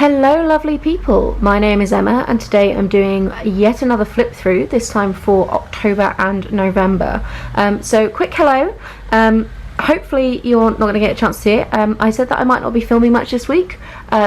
Hello lovely people, my name is Emma and today I'm doing yet another flip through, this time for October and November. So quick hello, hopefully you're not going to get a chance to see it. I said that I might not be filming much this week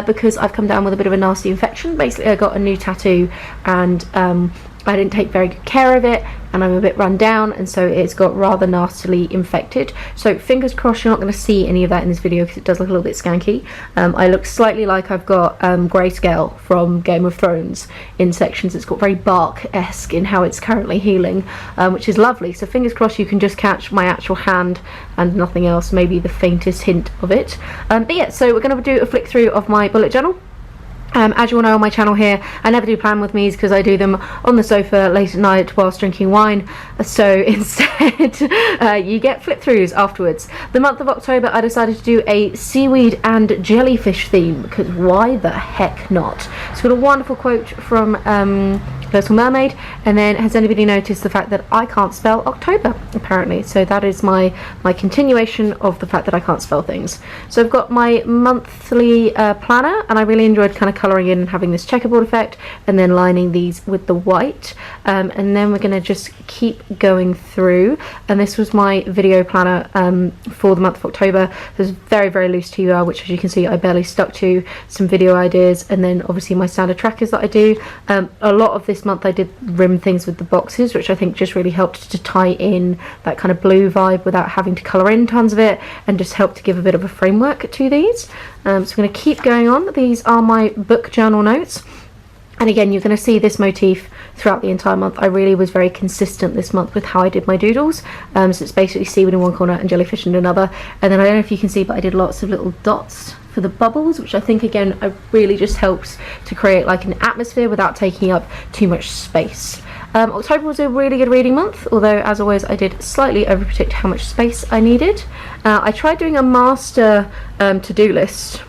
because I've come down with a bit of a nasty infection. Basically I got a new tattoo and I didn't take very good care of it and I'm a bit run down, and so it's got rather nastily infected. So fingers crossed you're not going to see any of that in this video because it does look a little bit skanky. I look slightly like I've got grayscale from Game of Thrones in sections. It's got very bark-esque in how it's currently healing, which is lovely. So fingers crossed you can just catch my actual hand and nothing else, maybe the faintest hint of it. But yeah, so we're going to do a flick through of my bullet journal. As you all know on my channel here, I never do plan with me's because I do them on the sofa late at night whilst drinking wine. So instead, you get flip throughs afterwards. The month of October, I decided to do a seaweed and jellyfish theme because why the heck not? It's got a wonderful quote from Little Mermaid, and then has anybody noticed the fact that I can't spell October apparently? So that is my continuation of the fact that I can't spell things. So I've got my monthly planner, and I really enjoyed kind of colouring in and having this checkerboard effect and then lining these with the white, and then we're going to just keep going through. And this was my video planner for the month of October. It was very, very loose TUR, which as you can see I barely stuck to. Some video ideas, and then obviously my standard trackers that I do. A lot of this month I did rim things with the boxes, which I think just really helped to tie in that kind of blue vibe without having to colour in tons of it, and just helped to give a bit of a framework to these. So I'm going to keep going on. These are my book journal notes, and again you're going to see this motif throughout the entire month. I really was very consistent this month with how I did my doodles. So it's basically seaweed in one corner and jellyfish in another, and then I don't know if you can see, but I did lots of little dots for the bubbles, which I think again really just helps to create like an atmosphere without taking up too much space. October was a really good reading month, although as always I did slightly overpredict how much space I needed. I tried doing a master to-do list,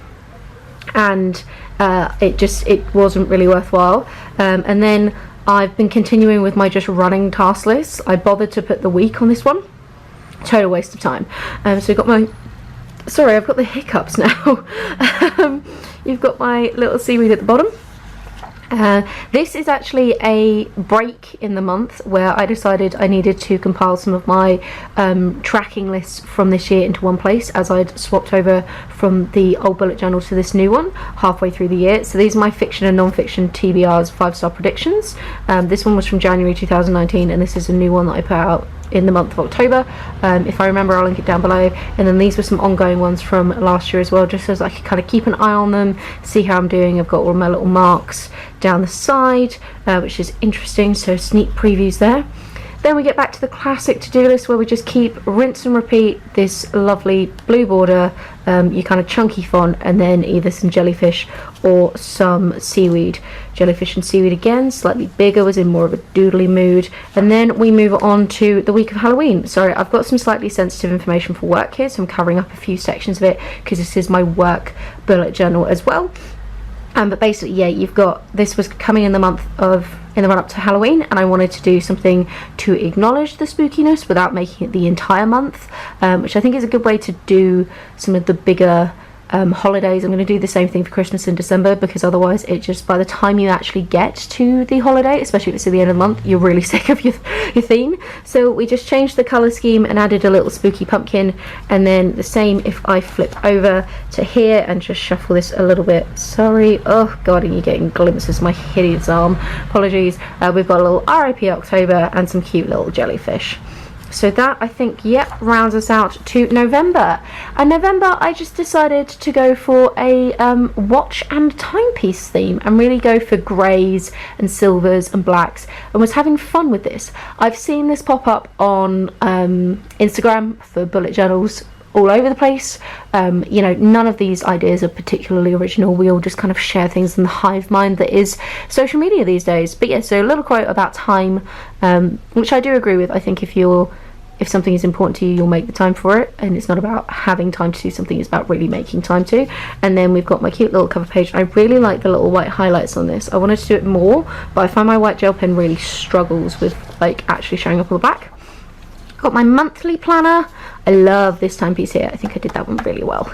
and it wasn't really worthwhile, and then I've been continuing with my just running task list. I bothered to put the week on this one. Total waste of time. So we've got my, sorry, I've got the hiccups now. You've got my little seaweed at the bottom. This is actually a break in the month where I decided I needed to compile some of my tracking lists from this year into one place, as I'd swapped over from the old bullet journal to this new one halfway through the year. So these are my fiction and non-fiction TBR's 5-star predictions. This one was from January 2019, and this is a new one that I put out in the month of October. If I remember, I'll link it down below. And then these were some ongoing ones from last year as well, just so I could kind of keep an eye on them, see how I'm doing. I've got all my little marks down the side, which is interesting, so sneak previews there. Then we get back to the classic to-do list where we just keep rinse and repeat this lovely blue border, your kind of chunky font, and then either some jellyfish or some seaweed. Jellyfish and seaweed again, slightly bigger, was in more of a doodly mood. And then we move on to the week of Halloween. Sorry, I've got some slightly sensitive information for work here, so I'm covering up a few sections of it because this is my work bullet journal as well. But basically, yeah, you've got, this was coming in the month of, in the run up to Halloween, and I wanted to do something to acknowledge the spookiness without making it the entire month, which I think is a good way to do some of the bigger holidays. I'm going to do the same thing for Christmas in December, because otherwise it just, by the time you actually get to the holiday, especially if it's at the end of the month, you're really sick of your theme. So we just changed the colour scheme and added a little spooky pumpkin, and then the same if I flip over to here and just shuffle this a little bit. Sorry, oh god, and you're getting glimpses of my hideous arm, apologies. We've got a little RIP October and some cute little jellyfish. So that, I think, yep, rounds us out to November. And November, I just decided to go for a watch and timepiece theme and really go for greys and silvers and blacks, and was having fun with this. I've seen this pop up on Instagram for bullet journals all over the place. You know, none of these ideas are particularly original. We all just kind of share things in the hive mind that is social media these days. But yeah, so a little quote about time, which I do agree with. I think if something is important to you, you'll make the time for it, and it's not about having time to do something, it's about really making time to. And then we've got my cute little cover page. I really like the little white highlights on this. I wanted to do it more, but I find my white gel pen really struggles with like actually showing up on the back. Got my monthly planner. I love this timepiece here. I think I did that one really well.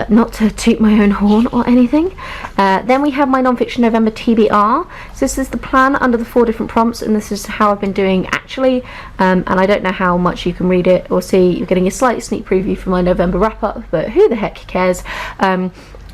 not to toot my own horn or anything. Then we have my non-fiction November TBR. So this is the plan under the 4 different prompts, and this is how I've been doing actually. And I don't know how much you can read it or see. You're getting a slight sneak preview for my November wrap-up, but who the heck cares?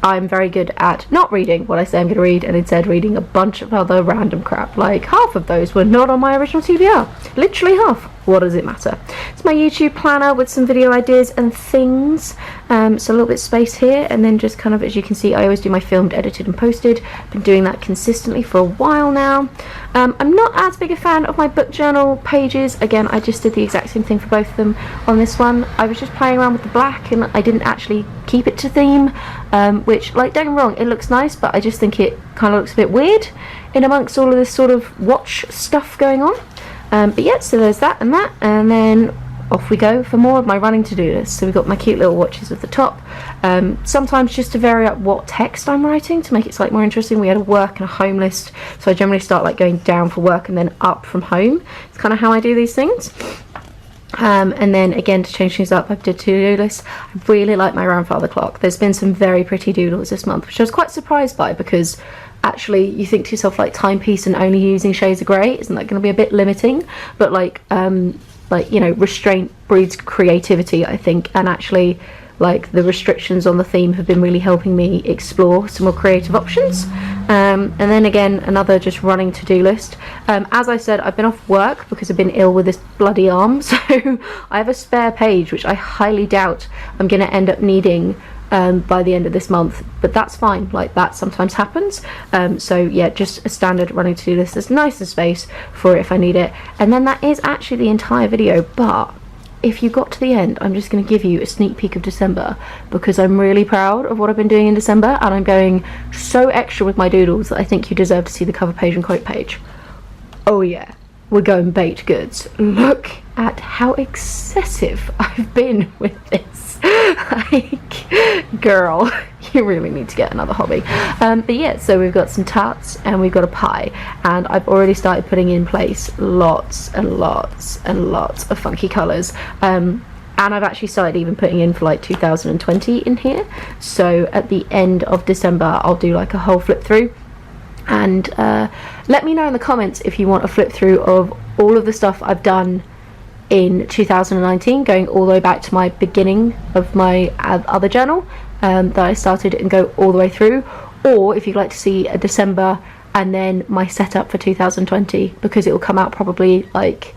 I'm very good at not reading what I say I'm going to read, and instead reading a bunch of other random crap. Like half of those were not on my original TBR. Literally half. What does it matter? It's my YouTube planner with some video ideas and things. So a little bit of space here, and then just kind of, as you can see, I always do my filmed, edited and posted. Been doing that consistently for a while now. I'm not as big a fan of my book journal pages. Again, I just did the exact same thing for both of them on this one. I was just playing around with the black, and I didn't actually keep it to theme, which, like, don't get me wrong, it looks nice, but I just think it kind of looks a bit weird in amongst all of this sort of watch stuff going on. But yeah, so there's that, and then off we go for more of my running to-do list. So we've got my cute little watches at the top, sometimes just to vary up what text I'm writing to make it slightly more interesting. We had a work and a home list, so I generally start like going down for work and then up from home. It's kind of how I do these things. And then again, to change things up, I did to-do lists. I really like my grandfather clock. There's been some very pretty doodles this month, which I was quite surprised by, because actually you think to yourself, like, timepiece and only using shades of grey, isn't that going to be a bit limiting? But like you know, restraint breeds creativity, I think, and actually, like, the restrictions on the theme have been really helping me explore some more creative options. And then again, another just running to-do list. As I said, I've been off work because I've been ill with this bloody arm, so I have a spare page which I highly doubt I'm going to end up needing by the end of this month, but that's fine. Like, that sometimes happens. So yeah, just a standard running to-do list. There's nice space for it if I need it. And then that is actually the entire video, but if you got to the end, I'm just going to give you a sneak peek of December, because I'm really proud of what I've been doing in December, and I'm going so extra with my doodles that I think you deserve to see the cover page and quote page. Oh yeah, we're going baked goods. Look at how excessive I've been with this. Like, girl, you really need to get another hobby. But yeah, so we've got some tarts and we've got a pie, and I've already started putting in place lots and lots and lots of funky colours. And I've actually started even putting in for like 2020 in here. So at the end of December, I'll do like a whole flip through. And let me know in the comments if you want a flip through of all of the stuff I've done in 2019, going all the way back to my beginning of my other journal that I started, and go all the way through, or if you'd like to see a December and then my setup for 2020, because it will come out probably like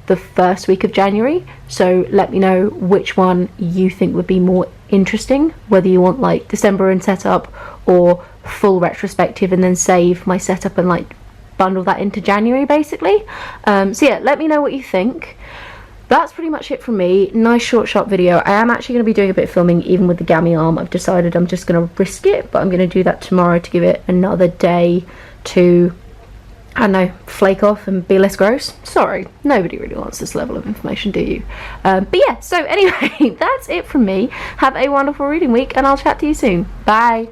the first week of January. So let me know which one you think would be more interesting, whether you want like December and setup, or full retrospective and then save my setup and like bundle that into January basically. So yeah, let me know what you think. That's pretty much it from me. Nice short sharp video. I am actually going to be doing a bit of filming even with the gammy arm. I've decided I'm just going to risk it, but I'm going to do that tomorrow to give it another day to, I don't know, flake off and be less gross. Sorry, nobody really wants this level of information, do you? But yeah, so anyway, that's it from me. Have a wonderful reading week, and I'll chat to you soon. Bye.